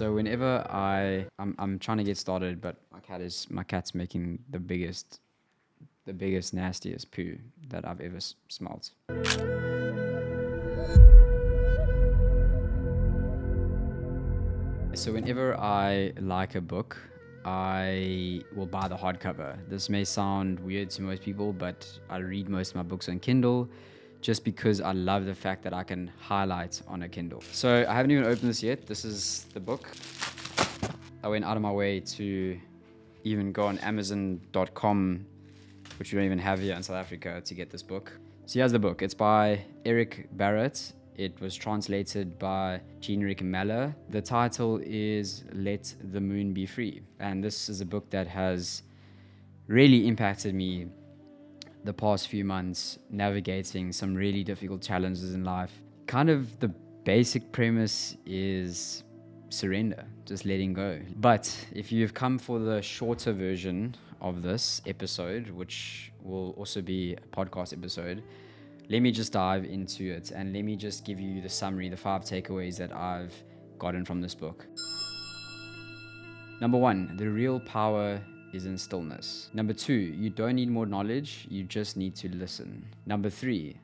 So whenever I'm trying to get started, but my cat's making the biggest nastiest poo that I've ever smelt. So whenever I like a book, I will buy the hardcover. This may sound weird to most people, but I read most of my books on Kindle just because I love the fact that I can highlight on a Kindle. So I haven't even opened this yet. This is the book. I went out of my way to even go on Amazon.com, which we don't even have here in South Africa, to get this book. So here's the book. It's by Eric Baret. It was translated by Jean-Rick Meller. The title is Let the Moon Be Free. And this is a book that has really impacted me the past few months, navigating some really difficult challenges in life. Kind of the basic premise is surrender, just letting go. But if you've come for the shorter version of this episode, which will also be a podcast episode, let me just dive into it and let me just give you the summary, the 5 takeaways that I've gotten from this book. Number 1, the real power is in stillness. Number 2, you don't need more knowledge, you just need to listen. Number 3,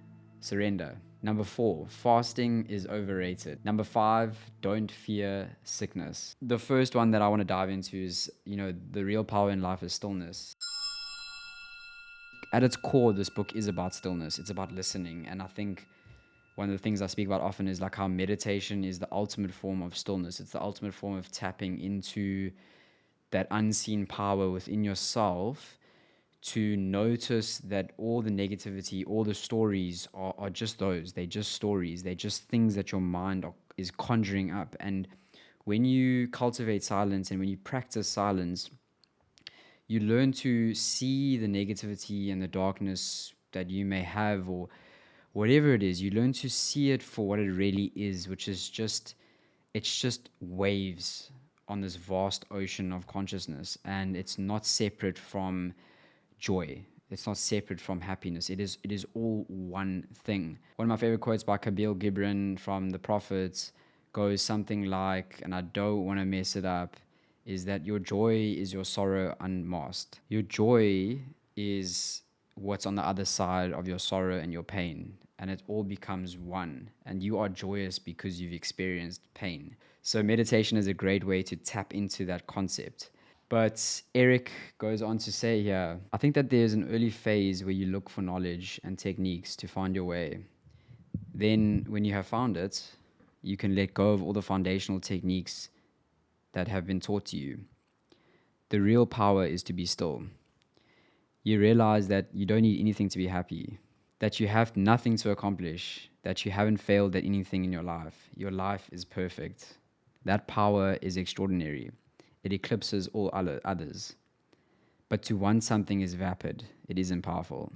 surrender. Number 4, fasting is overrated. Number 5, don't fear sickness. The first one that I want to dive into is, the real power in life is stillness. At its core, this book is about stillness. It's about listening. And I think one of the things I speak about often is like how meditation is the ultimate form of stillness. It's the ultimate form of tapping into that unseen power within yourself to notice that all the negativity, all the stories are just those. They're just stories. They're just things that your mind is conjuring up. And when you cultivate silence and when you practice silence, you learn to see the negativity and the darkness that you may have, or whatever it is. You learn to see it for what it really is, which is it's just waves on this vast ocean of consciousness. And it's not separate from joy. It's not separate from happiness. It is all one thing. One of my favorite quotes by Kabil Gibran from the Prophets goes something like, and I don't want to mess it up, is that your joy is your sorrow unmasked. Your joy is what's on the other side of your sorrow and your pain, and it all becomes one, and you are joyous because you've experienced pain. So meditation is a great way to tap into that concept. But Eric goes on to say here, I think that there's an early phase where you look for knowledge and techniques to find your way. Then when you have found it, you can let go of all the foundational techniques that have been taught to you. The real power is to be still. You realize that you don't need anything to be happy, that you have nothing to accomplish, that you haven't failed at anything in your life. Your life is perfect. That power is extraordinary. It eclipses all others. But to want something is vapid. It isn't powerful.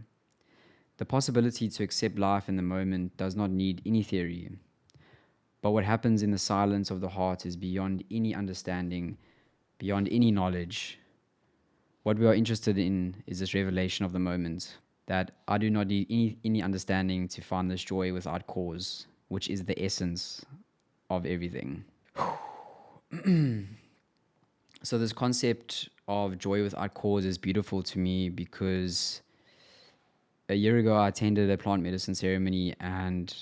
The possibility to accept life in the moment does not need any theory. But what happens in the silence of the heart is beyond any understanding, beyond any knowledge. What we are interested in is this revelation of the moment, that I do not need any understanding to find this joy without cause, which is the essence of everything. So this concept of joy without cause is beautiful to me because a year ago I attended a plant medicine ceremony and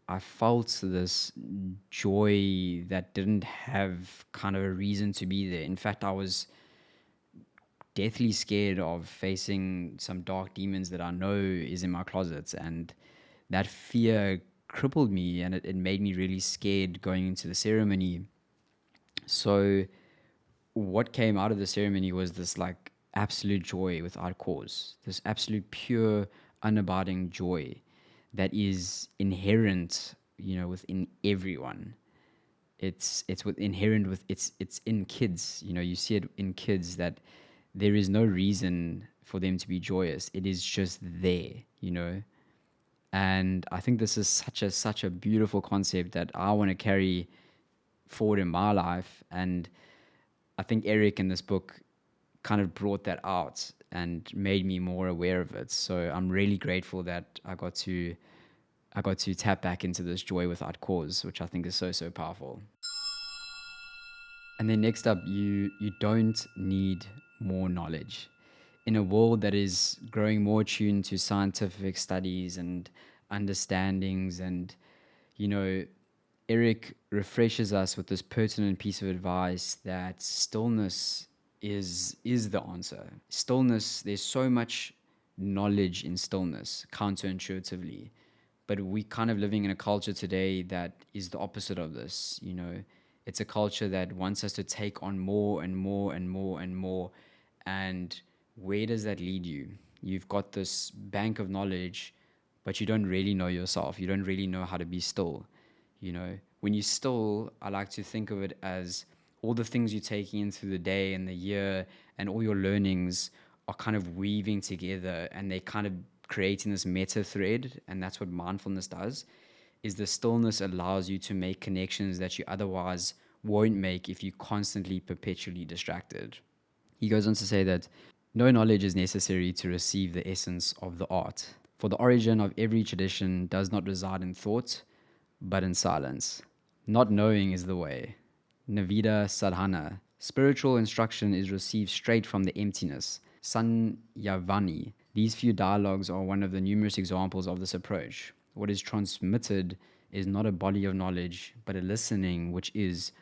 I felt this joy that didn't have kind of a reason to be there. In fact, I was deathly scared of facing some dark demons that I know is in my closet, and that fear crippled me, and it made me really scared going into the ceremony. So what came out of the ceremony was this like absolute joy without cause, this absolute pure, unabiding joy that is inherent, within everyone. It's inherent with it's in kids. You see it in kids that there is no reason for them to be joyous. It is just there, And I think this is such a beautiful concept that I want to carry forward in my life. And I think Eric in this book kind of brought that out and made me more aware of it. So I'm really grateful that I got to tap back into this joy without cause, which I think is so powerful. And then next up, you don't need more knowledge. In a world that is growing more attuned to scientific studies and understandings, and you know, Eric refreshes us with this pertinent piece of advice that stillness is the answer. Stillness, there's so much knowledge in stillness, counterintuitively. But we kind of living in a culture today that is the opposite of this. It's a culture that wants us to take on more and more and more and more. And where does that lead you? You've got this bank of knowledge, but you don't really know yourself. You don't really know how to be still. When you still, I like to think of it as all the things you're taking in through the day and the year and all your learnings are kind of weaving together, and they kind of creating this meta thread. And that's what mindfulness does, is the stillness allows you to make connections that you otherwise won't make if you're constantly perpetually distracted. He goes on to say that no knowledge is necessary to receive the essence of the art, for the origin of every tradition does not reside in thought but in silence. Not knowing is the way. Navida Sadhana. Spiritual instruction is received straight from the emptiness. Sanyavani. These few dialogues are one of the numerous examples of this approach. What is transmitted is not a body of knowledge, but a listening, which is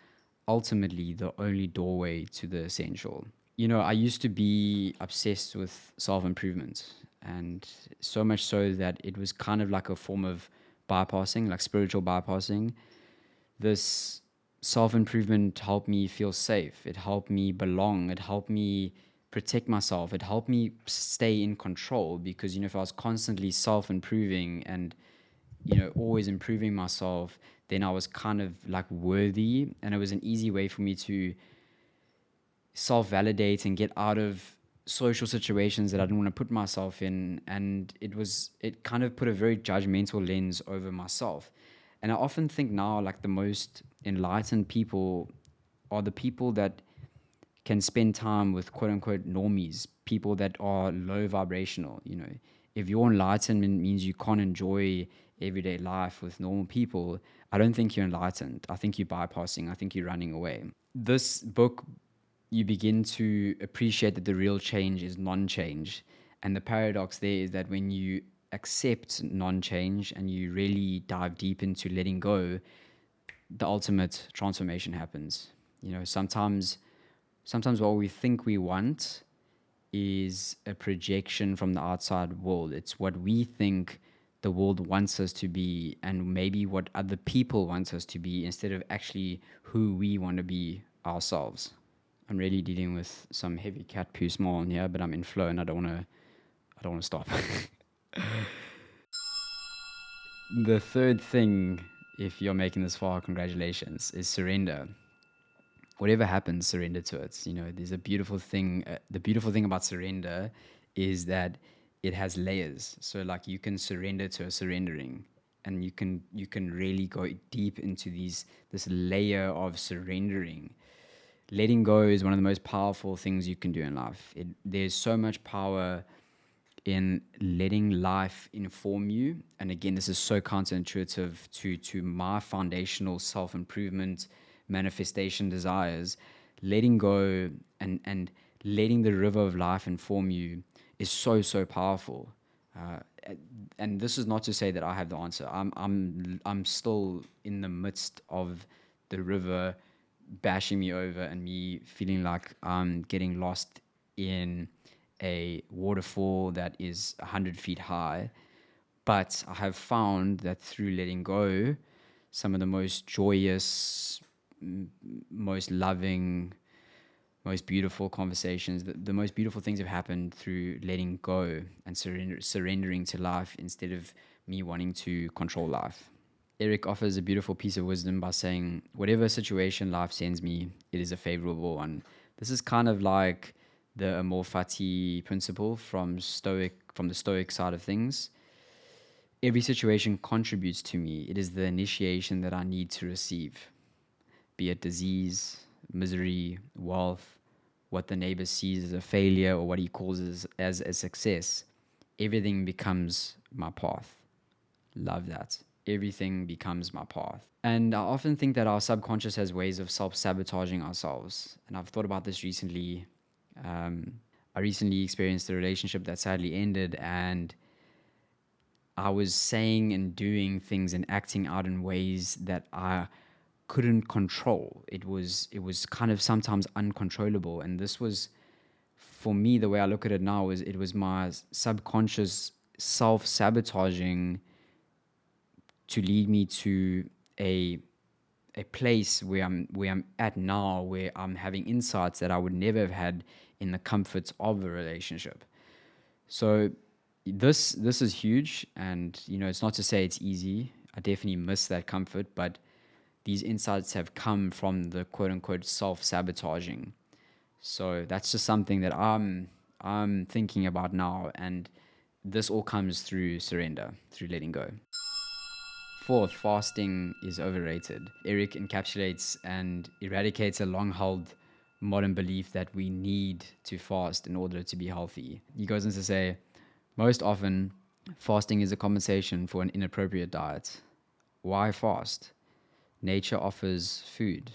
ultimately the only doorway to the essential. I used to be obsessed with self improvement, and so much so that it was kind of like a form of bypassing, like spiritual bypassing. This self improvement helped me feel safe. It helped me belong. It helped me protect myself. It helped me stay in control, because, if I was constantly self improving and, always improving myself, then I was kind of like worthy, and it was an easy way for me to self validate and get out of social situations that I didn't want to put myself in. And it kind of put a very judgmental lens over myself. And I often think now, like, the most enlightened people are the people that can spend time with quote unquote normies, people that are low vibrational. If your enlightenment means you can't enjoy everyday life with normal people, I don't think you're enlightened. I think you're bypassing. I think you're running away. This book, you begin to appreciate that the real change is non-change. And the paradox there is that when you accept non-change and you really dive deep into letting go, the ultimate transformation happens. Sometimes what we think we want is a projection from the outside world. It's what we think the world wants us to be, and maybe what other people want us to be, instead of actually who we want to be ourselves. I'm really dealing with some heavy cat poo smell in here, but I'm in flow and I don't want to stop. The third thing, if you're making this far, congratulations, is surrender. Whatever happens, surrender to it. There's a beautiful thing. The beautiful thing about surrender is that it has layers. So, like, you can surrender to a surrendering, and you can really go deep into this layer of surrendering. Letting go is one of the most powerful things you can do in life. There's so much power in letting life inform you. And again, this is so counterintuitive to my foundational self-improvement manifestation desires. Letting go and letting the river of life inform you is so powerful. Uh, and this is not to say that I have the answer. I'm still in the midst of the river bashing me over, and me feeling like I'm getting lost in a waterfall that is 100 feet high. But I have found that through letting go, some of the most joyous, most loving, most beautiful conversations, the most beautiful things have happened through letting go and surrendering to life instead of me wanting to control life. Eric offers a beautiful piece of wisdom by saying, whatever situation life sends me, it is a favorable one. This is kind of like the amor fati principle from the Stoic side of things. Every situation contributes to me. It is the initiation that I need to receive, be it disease, misery, wealth, what the neighbor sees as a failure or what he calls as a success. Everything becomes my path. Love that. everything becomes my path. And I often think that our subconscious has ways of self-sabotaging ourselves. And I've thought about this recently. Um, I recently experienced a relationship that sadly ended, and I was saying and doing things and acting out in ways that I couldn't control. It was kind of sometimes uncontrollable, and this was, for me, the way I look at it now, is it was my subconscious self-sabotaging to lead me to a a place where I'm at now, where I'm having insights that I would never have had in the comforts of a relationship. So this is huge, and it's not to say it's easy. I definitely miss that comfort, but these insights have come from the quote unquote self sabotaging. So that's just something that I'm thinking about now, and this all comes through surrender, through letting go. Fourth, fasting is overrated. Eric encapsulates and eradicates a long held modern belief that we need to fast in order to be healthy. He goes on to say, most often, fasting is a compensation for an inappropriate diet. Why fast? Nature offers food.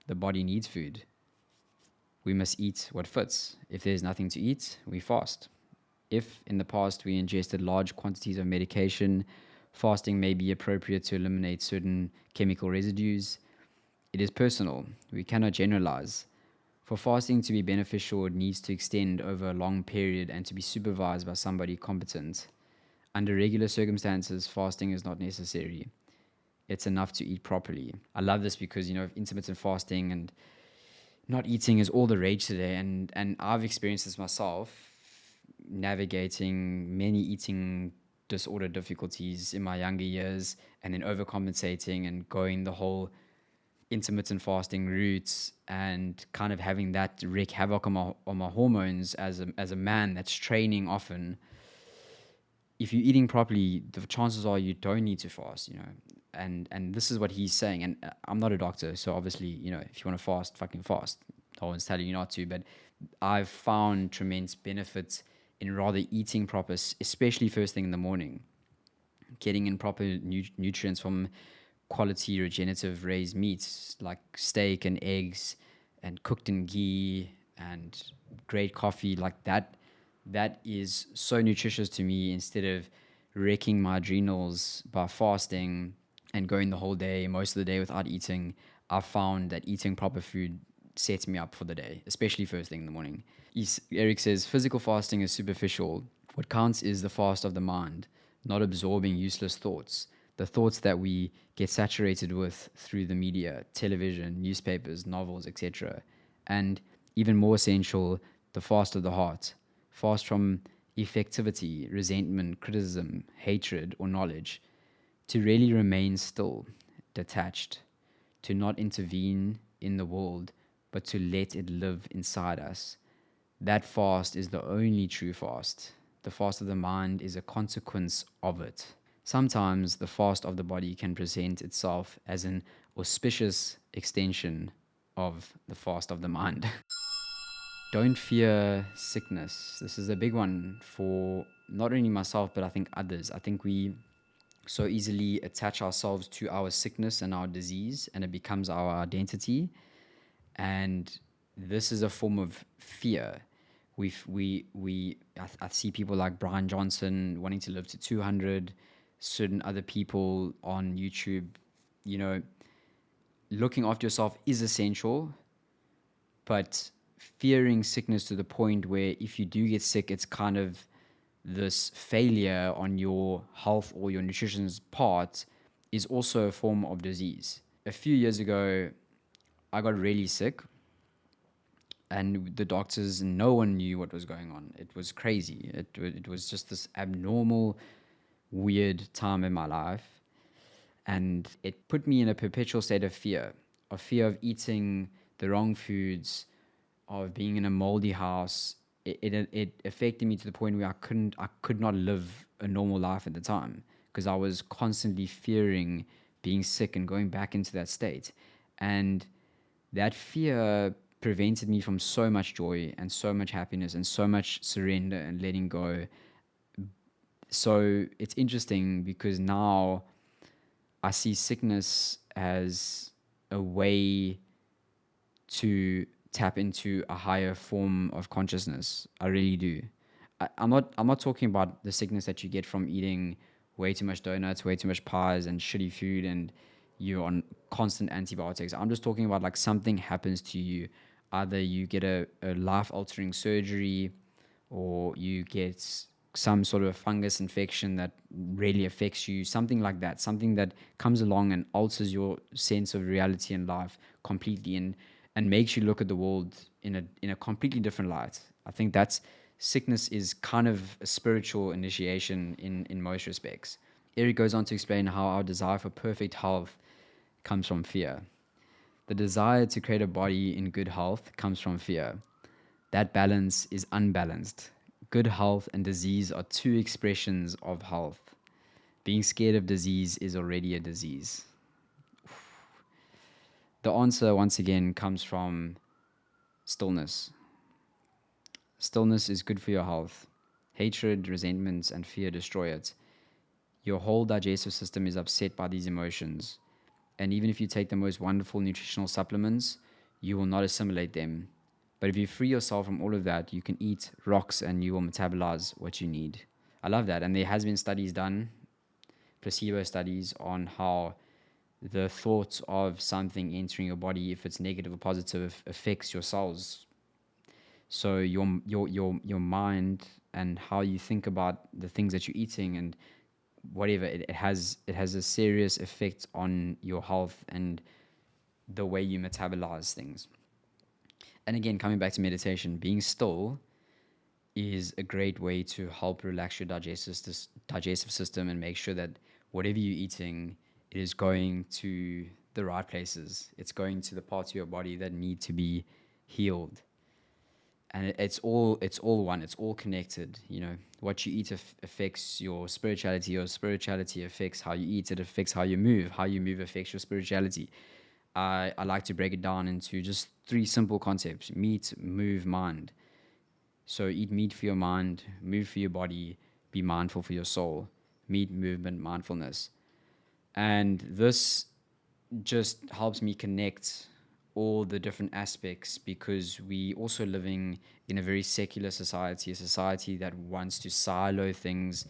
The body needs food. We must eat what fits. If there's nothing to eat, we fast. If in the past we ingested large quantities of medication, fasting may be appropriate to eliminate certain chemical residues. It is personal. We cannot generalize. For fasting to be beneficial, it needs to extend over a long period and to be supervised by somebody competent. Under regular circumstances, fasting is not necessary. It's enough to eat properly. I love this because, intermittent fasting and not eating is all the rage today, and I've experienced this myself, navigating many eating disorder difficulties in my younger years, and then overcompensating and going the whole intermittent fasting route, and kind of having that wreak havoc on my hormones as a man that's training often. If you're eating properly, the chances are you don't need to fast. And this is what he's saying. And I'm not a doctor, so obviously, if you want to fast, fucking fast. No one's telling you not to, but I've found tremendous benefits in rather eating proper, especially first thing in the morning, getting in proper nutrients from quality regenerative raised meats like steak and eggs and cooked in ghee and great coffee like that. That is so nutritious to me, instead of wrecking my adrenals by fasting and going the whole day, most of the day, without eating. I found that eating proper food sets me up for the day, especially first thing in the morning. Eric says physical fasting is superficial. What counts is the fast of the mind, not absorbing useless thoughts, the thoughts that we get saturated with through the media, television, newspapers, novels, etc. And even more essential, the fast of the heart. Fast from effectivity, resentment, criticism, hatred, or knowledge. To really remain still, detached. To not intervene in the world, but to let it live inside us. That fast is the only true fast. The fast of the mind is a consequence of it. Sometimes the fast of the body can present itself as an auspicious extension of the fast of the mind. Don't fear sickness. This is a big one for not only myself, but I think others. I think we so easily attach ourselves to our sickness and our disease, and it becomes our identity. And this is a form of fear. I see people like Brian Johnson wanting to live to 200, certain other people on YouTube. Looking after yourself is essential, but fearing sickness to the point where if you do get sick, it's kind of this failure on your health or your nutrition's part, is also a form of disease. A few years ago, I got really sick, and the doctors, no one knew what was going on. It was crazy. It was just this abnormal, weird time in my life, and it put me in a perpetual state of fear of eating the wrong foods, of being in a moldy house. It affected me to the point where I could not live a normal life at the time, because I was constantly fearing being sick and going back into that state. And that fear prevented me from so much joy and so much happiness and so much surrender and letting go. So it's interesting because now I see sickness as a way to tap into a higher form of consciousness. I really do. I'm not talking about the sickness that you get from eating way too much donuts, way too much pies and shitty food and you're on constant antibiotics. I'm just talking about like something happens to you. Either you get a life altering surgery or you get some sort of fungus infection that really affects you, something like that, something that comes along and alters your sense of reality and life completely and makes you look at the world in a completely different light. I think that's sickness is kind of a spiritual initiation in most respects. Eric goes on to explain how our desire for perfect health comes from fear. The desire to create a body in good health comes from fear. That balance is unbalanced. Good health and disease are two expressions of health. Being scared of disease is already a disease. The answer, once again, comes from stillness. Stillness is good for your health. Hatred, resentments, and fear destroy it. Your whole digestive system is upset by these emotions. And even if you take the most wonderful nutritional supplements, you will not assimilate them. But if you free yourself from all of that, you can eat rocks and you will metabolize what you need. I love that. And there has been studies done, placebo studies, on how the thought of something entering your body, if it's negative or positive, affects your cells. So your mind and how you think about the things that you're eating and whatever, it has a serious effect on your health and the way you metabolize things. And again, coming back to meditation, being still is a great way to help relax your digestive system and make sure that whatever you're eating, it is going to the right places. It's going to the parts of your body that need to be healed. And it's all one. It's all connected. You know, what you eat affects your spirituality. Your spirituality affects how you eat. It affects how you move. How you move affects your spirituality. I like to break it down into just 3 simple concepts: meat, move, mind. So eat meat for your mind, move for your body, be mindful for your soul. Meat, movement, mindfulness. And this just helps me connect all the different aspects, because we also living in a very secular society, a society that wants to silo things.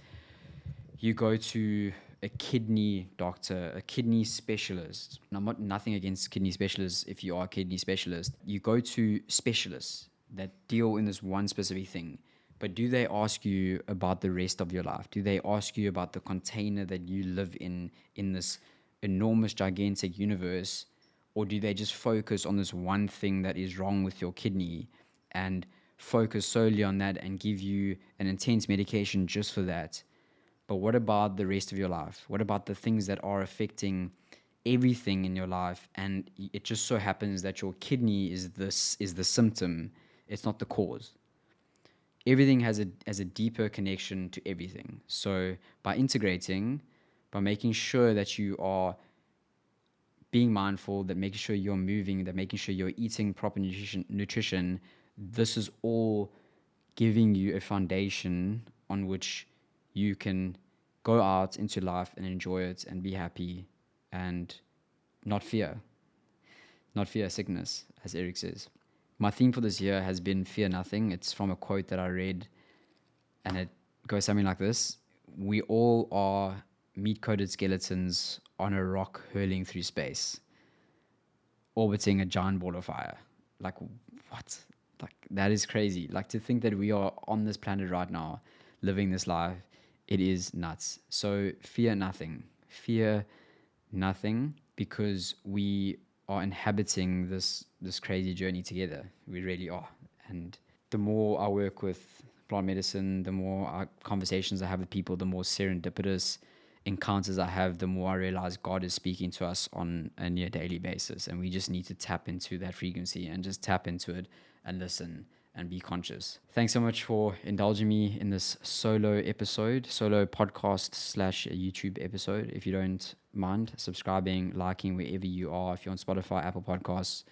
You go to a kidney doctor, a kidney specialist. And I'm not nothing against kidney specialists. If you are a kidney specialist, you go to specialists that deal in this one specific thing. But do they ask you about the rest of your life? Do they ask you about the container that you live in this enormous, gigantic universe? Or do they just focus on this one thing that is wrong with your kidney and focus solely on that and give you an intense medication just for that? But what about the rest of your life? What about the things that are affecting everything in your life? And it just so happens that your kidney is the symptom. It's not the cause. Everything has a deeper connection to everything. So by integrating, by making sure that you are being mindful, that making sure you're moving, that making sure you're eating proper nutrition, this is all giving you a foundation on which you can go out into life and enjoy it and be happy and not fear sickness, as Eric says. My theme for this year has been fear nothing. It's from a quote that I read, and it goes something like this: we all are meat-coated skeletons on a rock hurling through space, orbiting a giant ball of fire. Like, what? Like, that is crazy. Like, to think that we are on this planet right now, living this life, it is nuts. So fear nothing. Fear nothing, because we are inhabiting this crazy journey together. We really are. And the more I work with plant medicine, the more conversations I have with people, the more serendipitous encounters I have, the more I realize God is speaking to us on a near daily basis. And we just need to tap into that frequency and just tap into it and listen and be conscious. Thanks so much for indulging me in this solo podcast / YouTube episode. If you don't mind subscribing, liking wherever you are, if you're on Spotify, Apple Podcasts,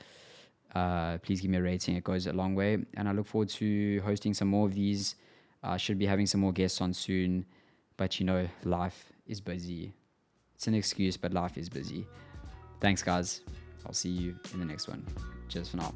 please give me a rating. It goes a long way. And I look forward to hosting some more of these. I should be having some more guests on soon, but life is busy. It's an excuse, but life is busy. Thanks, guys. I'll see you in the next one. Cheers for now.